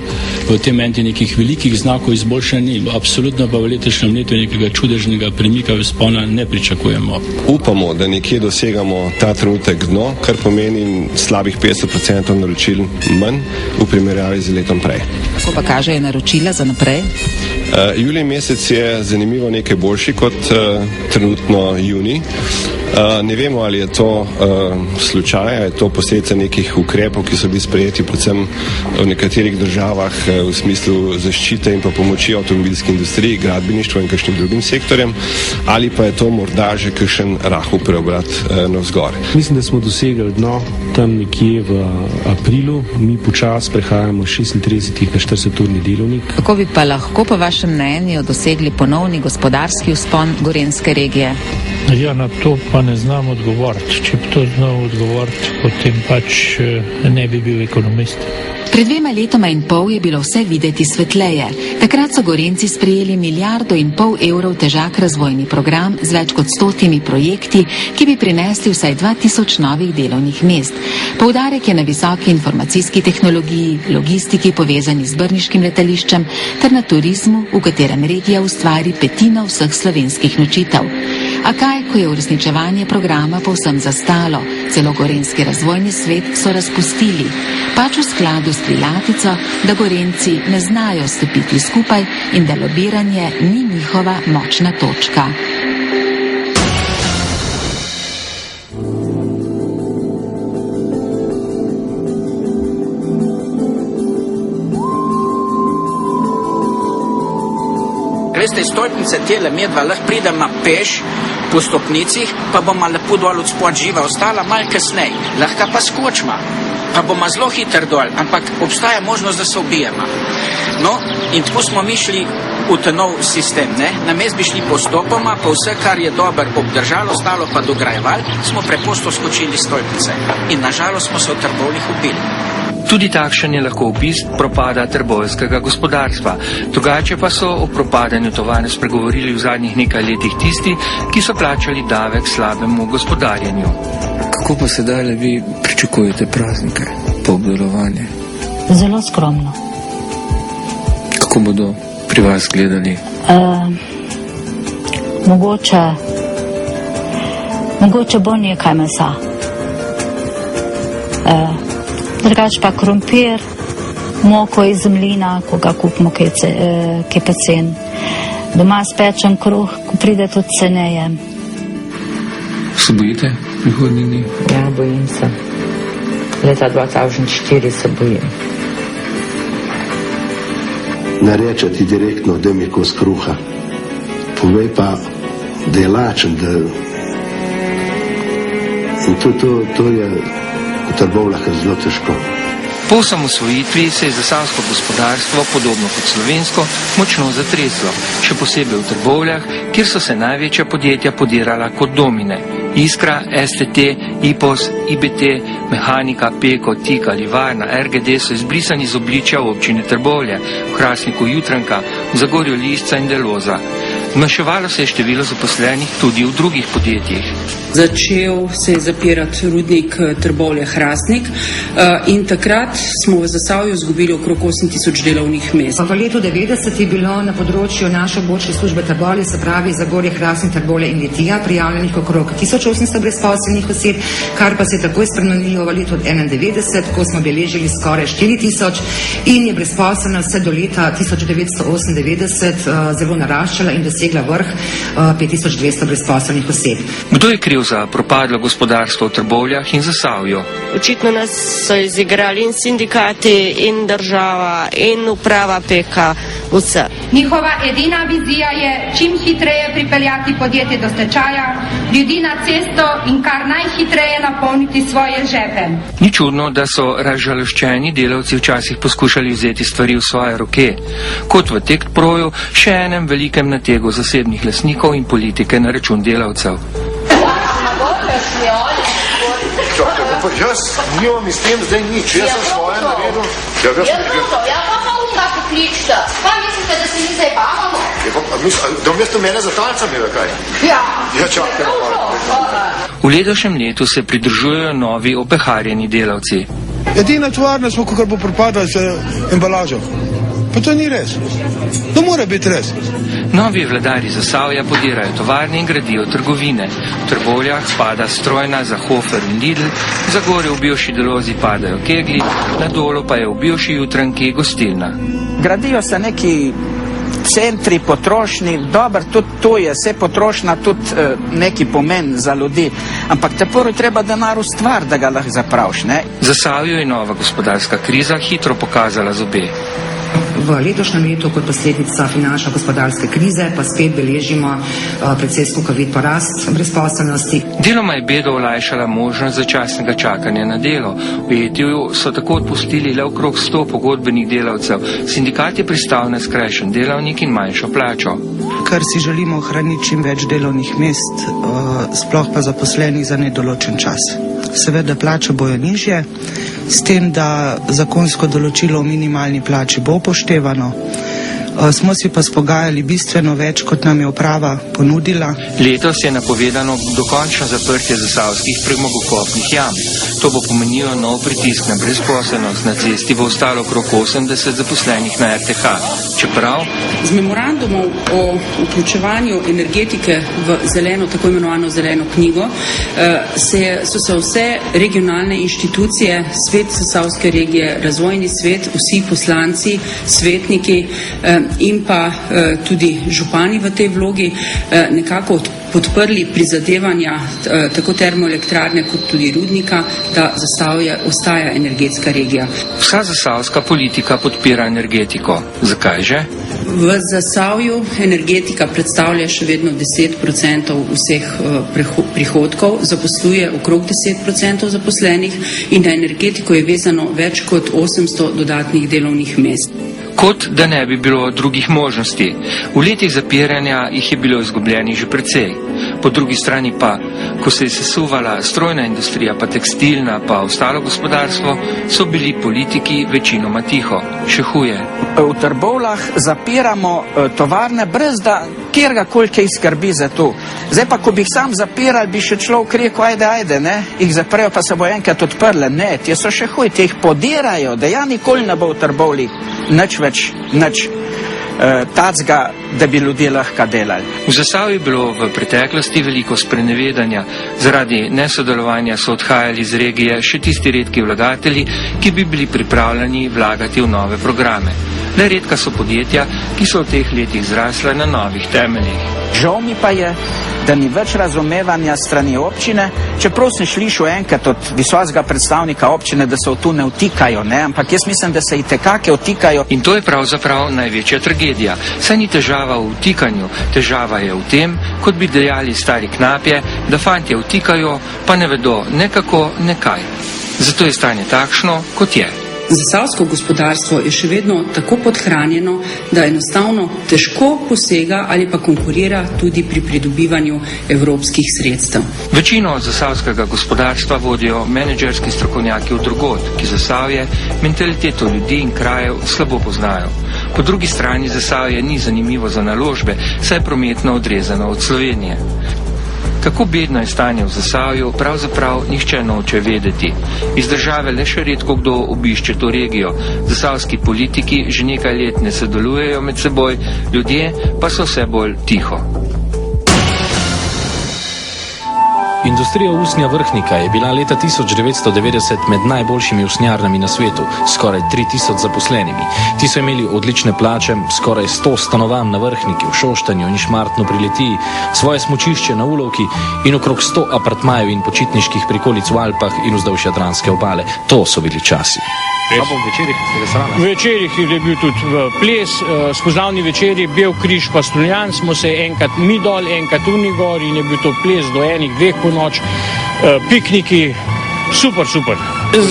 nekih velikih znakov izboljšanja ni. Absolutno pa v letošnjem letu nekega čudežnega premika vzpona ne pričakujemo. Upamo, da nekje dosegamo ta trenutek dno, kar pomeni slabih 50% naročil manj v primerjavi z letom prej. Kako pa kažejo naročila za naprej? Julij mesec je zanimivo nekaj boljši kot trenutno junij. Ne vemo, ali je to slučaj, ali je to posledica nekih ukrepov, ki so bili sprejeti predvsem v nekaterih državah v smislu zaščite in pa pomoči avtomobilski industriji, gradbeništvu in kakšnim drugim sektorjem, ali pa je to morda že kakšen rahel preobrat navzgor. Mislim, da smo dosegli dno tam nekje v aprilu, mi počasi prehajamo 36 na 40-urni delovnik. Kako bi pa lahko po vašem mnenju dosegli ponovni gospodarski vzpon Gorenjske regije? Ja, na to pa ne znam odgovoriti. Če bi to znal odgovoriti, potem pač ne bi bil ekonomist. Pred 2 letoma in pol je bilo vse videti svetleje. Takrat so Gorenjci sprejeli 1,5 milijarde evrov težak razvojni program z več kot 100 projekti, ki bi prinesli vsaj 2000 novih delovnih mest. Poudarek je na visoki informacijski tehnologiji, logistiki povezani z brniškim letališčem ter na turizmu, v katerem regija ustvari 1/5 vseh slovenskih nočitev. A kaj, ko je uresničevanje programa povsem zastalo? Celo Gorenjski razvojni svet so razpustili, pač v skladu s prilatico, da Gorenjci ne znajo stopiti skupaj in da lobiranje ni njihova močna točka. Veste, iz stolpnice tele medva lahko pridemo peš po stopnicih, pa bomo lepo dol od spod živa ostala malo kasneje. Lahko pa skočimo, pa bomo zelo hitro dol, ampak obstaja možnost, da se ubijemo. No, in tako smo mi šli v ta nov sistem, Namesto bi šli postopoma, pa vse, kar je dobro obdržalo, ostalo pa dograjevali, smo preprosto skočili stolpnice. In nažalost smo se v Trbovljah ubili. Tudi takšen je lahko opis propada trboveljskega gospodarstva. Drugače pa so o propadanju tovarn spregovorili v zadnjih nekaj letih tisti, ki so plačali davek slabemu gospodarjenju. Kako pa sedaj le vi pričakujete praznike, po obdarovanje? Zelo skromno. Kako bodo pri vas gledali? Mogoče bo nekaj mesa. Drugač pa krompir, moko iz mlina, ko ga kupimo, ki je pecen. Doma spečen kruh, ko pride tudi ceneje. Se bojite prihodnjih dni? Ja, bojim se. Leta 2004 se bojim. Ne reče ti direktno, da mi kos kruha. Povej pa, da je lačen, da... In to je v Trbovljah zelo težko. Po osamosvojitvi se je zasavsko gospodarstvo, podobno kot slovensko, močno zatreslo, še posebej v Trbovljah, kjer so se največja podjetja podirala kot domine. Iskra, STT, IPOS, IBT, Mehanika, Peko, Tika, Livarna, RGD so izbrisani z obličja občine Trbovlje, v Hrastniku Jutranka, v Zagorju Lisca in Deloza. Zmanjševalo se je število zaposlenih tudi v drugih podjetjih. Začel se je zapirati rudnik Trbovlje-Hrastnik in takrat smo v Zasavju izgubili okrog 8000 delovnih mest. V letu 90 je bilo na področju naše območne službe Trbovlje, se pravi Zagorje, Hrastnik, Trbovlje in Litija, prijavljenih okrog 1800 brezposelnih oseb, kar pa se je takoj spremenilo v letu 1991, ko smo beležili skoraj 4000 in je brezposelnost vse do leta 1998 zelo naraščala in dosegla vrh 5200 brezposelnih oseb. Kdo je kriv za propadlo gospodarstvo v Trbovljah in Zasavju? Očitno nas so izigrali in sindikati, in država, in uprava Peka, vse. Njihova edina vizija je čim hitreje pripeljati podjetje do stečaja, ljudi na cesto in kar najhitreje napolniti svoje žepe. Ni čudno, da so razžaloščeni delavci včasih poskušali vzeti stvari v svoje roke, kot v Tekproju, še enem velikem nategu zasebnih lastnikov in politike na račun delavcev. Jaz nimam s tem zdaj nič, jaz sem svoje naredil. Ja, pa umka pokličta. Pa mislite, da se mi zdaj bavamo? Da mesto mene za talcami, ali kaj? Ja. Ja, čakaj. V letošnjem letu se pridružujejo novi opeharjeni delavci. Edina tovarna smo, kar bo propadala z embalažo. Pa to ni res. To mora biti res. Novi vladari Zasavja podirajo tovarne in gradijo trgovine. V Trbovljah pada Strojna, za Hofer in Lidl, v Zagorju v bivši Delozi padajo Kegli, na Dolu pa je v bivši Jutranki gostilna. Gradijo se neki centri potrošni, dobro, tudi to je, vse potrošna, tudi neki pomen za ljudi, ampak teprvo treba denar ustvariti, da ga lahko zapraviš, ne? Zasavju je nova gospodarska kriza hitro pokazala zobe. V letošnjem letu kot posledica finančne gospodarske krize pa spet beležimo precej skokovit porast brezposelnosti. Deloma je bedo olajšala možnost začasnega čakanja na delo. V ETU so tako odpustili le okrog 100 pogodbenih delavcev. Sindikat je pristal na skrajšan delavnik in manjšo plačo. Ker si želimo ohraniti čim več delovnih mest, sploh pa zaposlenih za nedoločen čas. Seveda plače bojo nižje, s tem, da zakonsko določilo o minimalni plači bo upoštevano. Smo si pa spogajali bistveno več, kot nam je uprava ponudila. Letos je napovedano dokončno zaprtje zasavskih premogokopnih jam. To bo pomenilo nov pritisk na brezposelnost. Na cesti bo ostalo okrog 80 zaposlenih na RTH. Čeprav z memorandumom o vključevanju energetike v zeleno, tako imenovano zeleno knjigo, so se vse regionalne inštitucije, svet Zasavske regije, razvojni svet, vsi poslanci, svetniki in pa tudi župani v tej vlogi nekako podprli prizadevanja tako termoelektrarne kot tudi rudnika, da Zasavje ostaja energetska regija. Vsa zasavska politika podpira energetiko. Zakaj že? V Zasavju energetika predstavlja še vedno 10% vseh prihodkov, zaposluje okrog 10% zaposlenih in na energetiko je vezano več kot 800 dodatnih delovnih mest. Kot da ne bi bilo drugih možnosti. V letih zapiranja jih je bilo izgubljenih že precej. Po drugi strani pa, ko se je sesuvala strojna industrija, pa tekstilna, pa ostalo gospodarstvo, so bili politiki večinoma tiho. Še huje. V Trbovljah zapiramo tovarne brez da kjergakoli kaj skrbi za to. Zdaj pa, ko bi jih sam zapiral, bi še človek rekel, ajde, ne, jih zaprejo, pa se bo enkrat odprle. Ne, te so še huj, te jih podirajo, da ja nikoli ne bo v Trbovljih nič tacga, da bi ljudje lahko delali. V Zasavju je bilo v preteklosti veliko sprenevedanja. Zaradi nesodelovanja so odhajali iz regije še tisti redki vlagatelji, ki bi bili pripravljeni vlagati v nove programe. Le redka so podjetja, ki so v teh letih zrasla na novih temeljih. Žal mi pa je, da ni več razumevanja strani občine, čeprav sem slišal enkrat od visokega predstavnika občine, da se v tu ne vtikajo, ne? Ampak jaz mislim, da se itekake vtikajo. In to je pravzaprav največja tragedija. Saj ni težava v vtikanju, težava je v tem, kot bi dejali stari knapje, da fantje vtikajo, pa ne vedo ne kako, ne kaj. Zato je stanje takšno, kot je. Zasavsko gospodarstvo je še vedno tako podhranjeno, da enostavno težko posega ali pa konkurira tudi pri pridobivanju evropskih sredstev. Večino zasavskega gospodarstva vodijo menedžerski strokovnjaki od drugod, ki Zasavje, mentaliteto ljudi in krajev slabo poznajo. Po drugi strani Zasavje ni zanimivo za naložbe, saj je prometno odrezano od Slovenije. Kako bedno je stanje v Zasavju, pravzaprav nihče noče vedeti. Iz države le še redko kdo obišče to regijo. Zasavski politiki že nekaj let ne sodelujejo med seboj, ljudje pa so vse bolj tiho. Industrija usnja Vrhnika je bila leta 1990 med najboljšimi usnjarnami na svetu, skoraj 3000 zaposlenimi. Ti so imeli odlične plače, skoraj 100 stanovanj na Vrhniki, v Šoštanju in Šmartnu pri Litiji, svoje smučišče na Ulovki in okrog 100 apartmajev in počitniških prikolic v Alpah in vzdolž Jadranske obale. To so bili časi. V večerih je bil tudi ples, spoznavni večeri, Bel križ pa Strunjan, smo se enkrat mi dol, enkrat v Nigor in je bil to ples do 1-2 po noč, pikniki, super.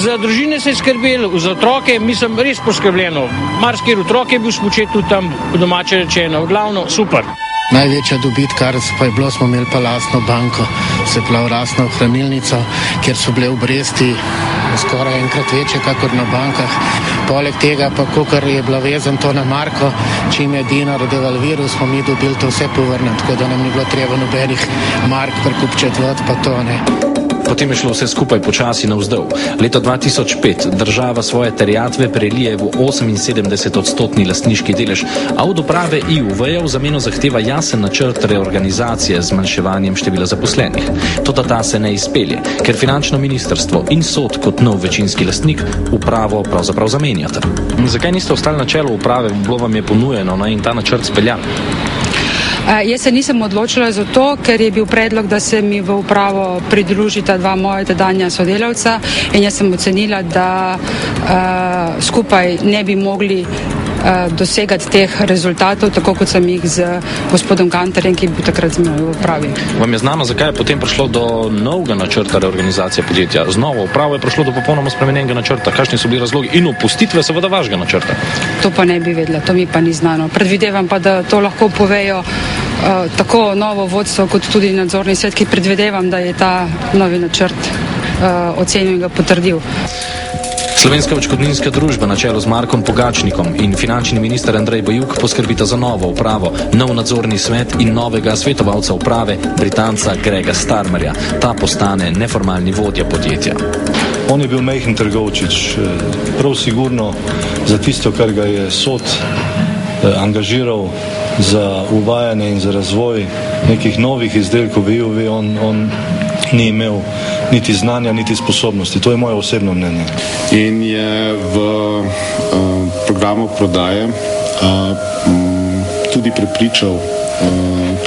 Za družine se je skrbelo, za otroke, mislim, res poskrbljeno. Marsikaj otrok je bil smučet tudi tam, domače rečeno, glavno, super. Največja dobit, kar pa je bilo, smo imeli pa lastno banko, se pravi lastno hranilnico, kjer so bile obresti skoraj enkrat večje, kakor na bankah. Poleg tega pa, kakor je bila vezan to na marko, čim je dinar devalviral, smo mi dobili to vse povrniti, tako da nam ni bilo treba nobenih mark prekupčevati, pa to ne. Potem je šlo vse skupaj počasi navzdol. Leta 2005 država svoje terjatve prelije v 78% lastniški delež, a od uprave IUV-ja v zameno zahteva jasen načrt reorganizacije z zmanjševanjem števila zaposlenih. Toda ta se ne izpelje, ker finančno ministrstvo in sod kot nov večinski lastnik upravo pravzaprav zamenjata. Zakaj niste ostali na čelu uprave, bilo vam je ponujeno in ta načrt speljan? Jaz se nisem odločila za to, ker je bil predlog, da se mi v upravo pridružita 2 moja tedanja sodelavca in jaz sem ocenila, da skupaj ne bi mogli dosegati teh rezultatov, tako kot sem jih z gospodom Gantarjem, ki je bil takrat z mano v upravi. Vam je znano, zakaj je potem prišlo do novega načrta reorganizacije podjetja? Z novo upravo je prišlo do popolnoma spremenjenega načrta. Kakšni so bili razlogi in opustitve seveda vašega načrta? To pa ne bi vedela, to mi pa ni znano. Predvidevam pa, da to lahko povejo tako novo vodstvo, kot tudi nadzorni svet, ki predvidevam, da je ta novi načrt ocenil in ga potrdil. Slovenska odškodninska družba na čelu z Markom Pogačnikom in finančni minister Andrej Bajuk poskrbita za novo upravo, nov nadzorni svet in novega svetovalca uprave, Britanca Grega Starmerja. Ta postane neformalni vodja podjetja. On je bil majhen trgovčič, prav sigurno za tisto, kar ga je sod angažiral za uvajanje in za razvoj nekih novih izdelkov v IUV, on ni imel niti znanja, niti sposobnosti. To je moje osebno mnenje. In je v programu prodaje tudi prepričal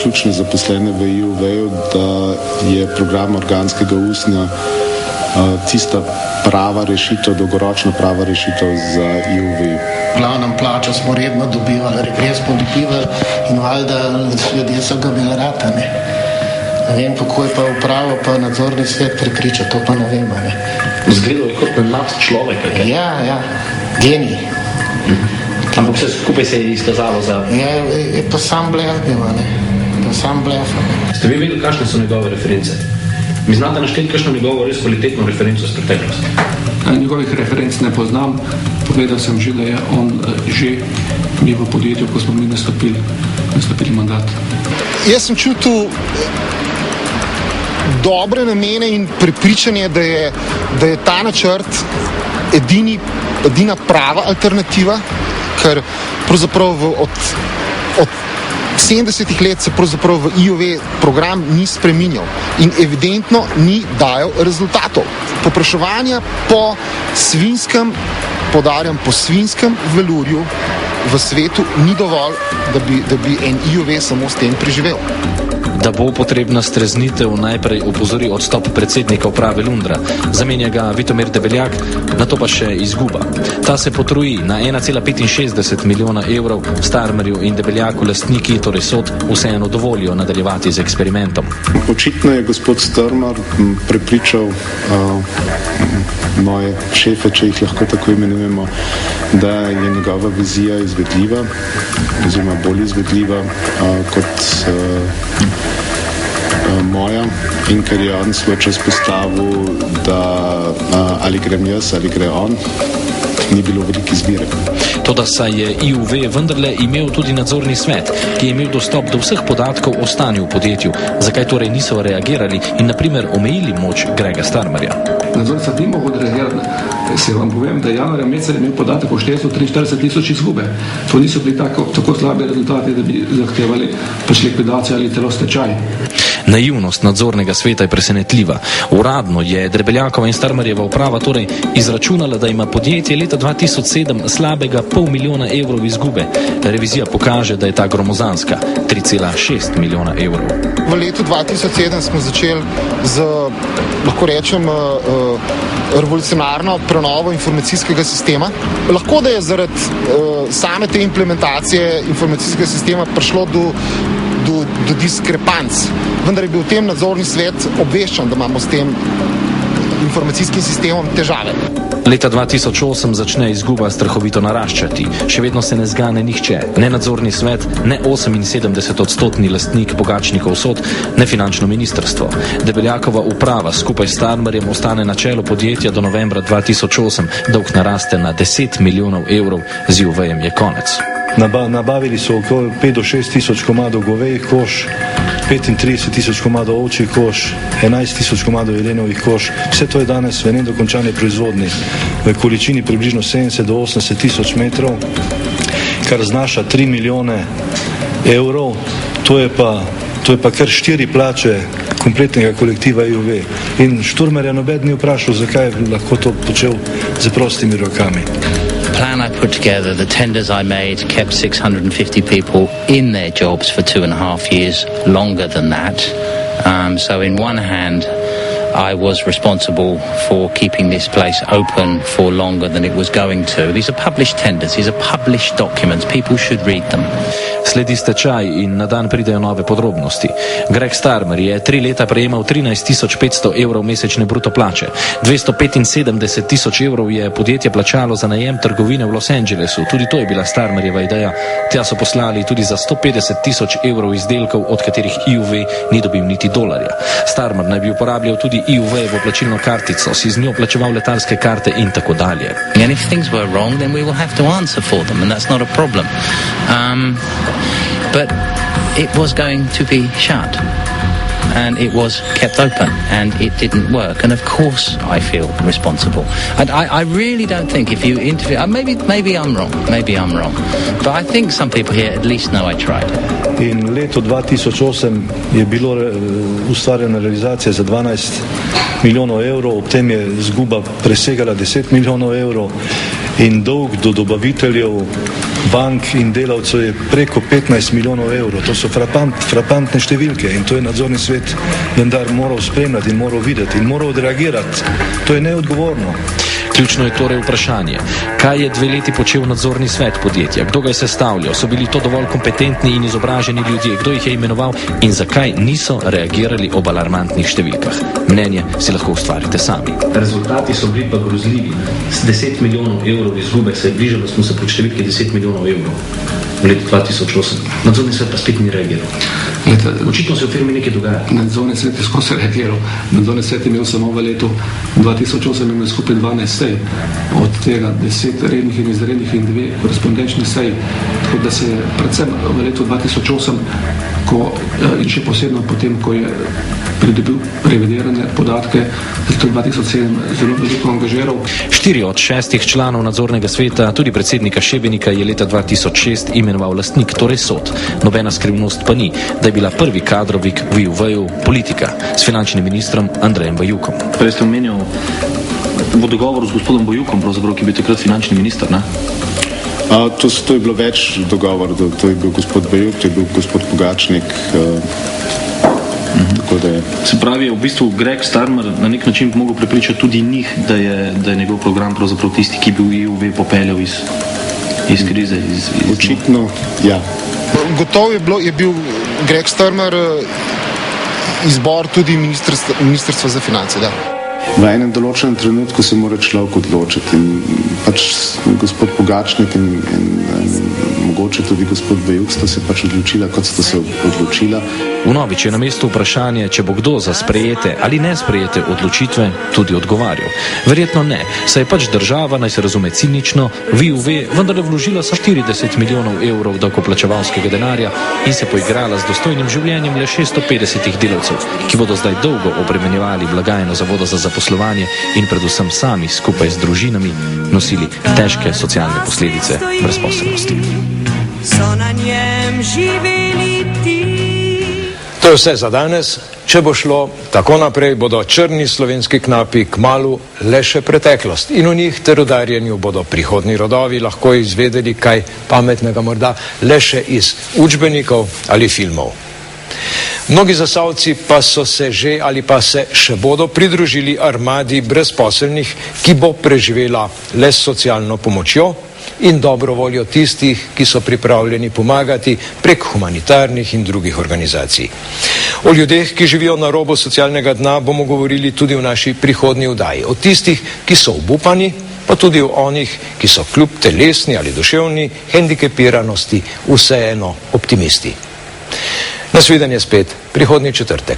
ključne zaposlene v IUV-ju, da je program organskega usnja tista prava rešitev, dolgoročna prava rešitev za IUV. Glavnem plačo smo redno dobivali, regres smo dobivali in valjda ljudje so ga imeli ratane. Ne vem, kako je pa upravo, pa nadzorni svet prepriča, to pa ne vem. Zgledal je kot nad človek. Ja, genij. Ampak vse skupaj se je izkazalo za... Je pa sam blef, Ste vi videli, kakšne so njegove reference? Mi znate našteti kakšno njegovo res kvalitetno referenco z preteklosti? Njegovih referenc ne poznam. Povedal sem že, da je on že bil v podjetju, ko smo mi nastopili mandat. Jaz sem čutil dobre namene in prepričanje, da je ta načrt edina prava alternativa, ker pravzaprav od 70 let se pravzaprav v IOV program ni spreminjal in evidentno ni dajal rezultatov. Popraševanja po svinjskem, podarjam, po svinjskem velurju v svetu ni dovolj, da bi en IOV samo s tem preživel. Da bo potrebna streznitev, najprej opozori odstop predsednika uprave Lundra. Zamenja ga Vitomir Debeljak, nato pa še izguba. Ta se potroji na 1,65 milijona evrov. Starmerju in Debeljaku lastniki, torej sod, vseeno dovolijo nadaljevati z eksperimentom. Očitno je gospod Strmar prepričal moje šefe, če jih lahko tako imenujemo, da je njegova vizija izvedljiva, oziroma bolj izvedljiva kot moja, in ker je on svoj čas postavil, da ali grem jaz ali gre on, ni bilo veliko izbire. Toda saj je IUV vendarle imel tudi nadzorni svet, ki je imel dostop do vseh podatkov o stanju v podjetju. Zakaj torej niso reagirali in na primer omejili moč Grega Starmerja? Nadzorni svet ni mogel reagirati. Se vam povem, da je januarja meseca imel podatek o 443.000 izgube. To niso bili tako slabi rezultati, da bi zahtevali likvidacijo ali celo stečaj. Naivnost nadzornega sveta je presenetljiva. Uradno je Debeljakova in Starmerjeva uprava torej izračunala, da ima podjetje leta 2007 slabega $500 milijona izgube. Revizija pokaže, da je ta gromozanska, 3,6 milijona evrov. V letu 2007 smo začeli z, lahko rečem, revolucionarno prenovo informacijskega sistema. Lahko da je zaradi same te implementacije informacijskega sistema prišlo do diskrepanc, vendar je bil v tem nadzorni svet obveščen, da imamo s tem informacijskim sistemom težave. Leta 2008 začne izguba strahovito naraščati. Še vedno se ne zgane nihče, ne nadzorni svet, ne 78% lastnik Pogačnikov sod, ne finančno ministrstvo. Debeljakova uprava skupaj s Starmerjem ostane na čelu podjetja do novembra 2008, dolg naraste na 10 milijonov evrov, z IUV-jem je konec. Nabavili so okoli 5 do 6 tisoč komadov govejih kož, 35 tisoč komadov ovčjih kož, 11 tisoč komadov jelenovih kož. Vse to je danes v nedokončani proizvodni v količini približno 70 do 80 tisoč metrov, kar znaša 3 milijone evrov. To je pa kar 4 plače kompletnega kolektiva IUV. In Šturmerja noben ni vprašal, zakaj je lahko to počel z prostimi rokami. Plan I put together, the tenders I made, kept 650 people in their jobs for 2.5 years, longer than that. So in one hand, I was responsible for keeping this place open for longer than it was going to. These are published tenders, these are published documents, people should read them. Sledi stečaj in na dan pridejo nove podrobnosti. Greg Starmer je 3 leta prejemal 13.500 evrov mesečne bruto plače. 275.000 evrov je podjetje plačalo za najem trgovine v Los Angelesu. Tudi to je bila Starmerjeva ideja. Tja so poslali tudi za 150.000 evrov izdelkov, od katerih IUV ni dobil niti dolarja. Starmer naj bi uporabljal tudi IUV-jevo plačilno kartico, si z njo plačeval letalske karte in tako dalje. And if things were wrong, then we will have to answer for them, and that's not a problem. But it was going to be shut, and it was kept open, and it didn't work. And of course, I feel responsible. And I really don't think if you interview, maybe I'm wrong, but I think some people here at least know I tried. In leto 2008 je bilo ustvarjena realizacija za 12 milijonov evrov, ob tem je izguba presegala 10 milijonov evrov in dolg do dobaviteljev, bank in delavcev je preko 15 milijonov evrov. To so frapantne številke in to je nadzorni svet vendar moral spremljati in moral videti in moral odreagirati. To je neodgovorno. Ključno je torej vprašanje, kaj je 2 leti počel nadzorni svet podjetja, kdo ga je sestavljal, so bili to dovolj kompetentni in izobraženi ljudje, kdo jih je imenoval in zakaj niso reagirali ob alarmantnih številkah. Mnenje si lahko ustvarite sami. Rezultati so bili pa grozljivi. S 10 milijonov evrov izgube se je bližalo, smo se pod številke 10 milijonov evrov v letu 2008. Nadzorni svet pa spet ni reagiral. Očitno se v firmi nekaj dogaja. Nadzorni svet je skozi reagiral. Nadzorni svet je imel samo v letu 2008 imel skupaj 12 sej, od tega 10 rednih in izrednih in 2 korespondenčnih sej. Tako da se je predvsem v letu 2008, in še posebno potem, ko je pridobil revidirane podatke za leto 2007, zelo veliko angažiral. 4 od 6 članov nadzornega sveta, tudi predsednika Šebenika, je leta 2006 imenoval lastnik, torej sod. Nobena skrivnost pa ni, da je bila prvi kadrovik v IUV-ju politika s finančnim ministrom Andrejem Bajukom. Prej ste omenjal v dogovoru z gospodom Bajukom, pravzaprav, ki je bil takrat finančni minister, ne? To je bilo več dogovorov, to je bil gospod Bajuk, to je bil gospod Pogačnik. Se pravi, je v bistvu Greg Starmer na nek način mogel prepričati tudi njih, da je njegov program pravzaprav tisti, ki bi v IUV popeljal iz krize. Očitno, ja. Gotovo je bil Greg Starmer izbor tudi ministrstva za finance, da. V enem določenem trenutku se mora človek odločiti in pač gospod Pogačnik in mogoče tudi gospod Bajuk sta se pač odločila, kot sta se odločila. Vnovič je na mestu vprašanje, če bo kdo za sprejete ali ne sprejete odločitve tudi odgovarjal. Verjetno ne, saj je pač država, naj se razume cinično, v IUV vendar vložila sa 40 milijonov evrov davkoplačevalskega denarja in se poigrala z dostojnim življenjem le 650 delavcev, ki bodo zdaj dolgo obremenjevali blagajno Zavoda za zaposlovanje in predvsem sami skupaj z družinami nosili težke socialne posledice brezposelnosti. So na njem živeli ti. To je vse za danes. Če bo šlo tako naprej, bodo črni slovenski knapi kmalu le še preteklost. In v njih ter udarjenju bodo prihodni rodovi lahko izvedeli kaj pametnega, morda le še iz učbenikov ali filmov. Mnogi Zasavci pa so se že ali pa se še bodo pridružili armadi brezposelnih, ki bo preživela le s socialno pomočjo in dobro voljo tistih, ki so pripravljeni pomagati prek humanitarnih in drugih organizacij. O ljudeh, ki živijo na robu socialnega dna, bomo govorili tudi v naši prihodnji oddaji. O tistih, ki so obupani, pa tudi o onih, ki so kljub telesni ali duševni hendikepiranosti vseeno optimisti. Nasvidenje spet prihodnji četrtek.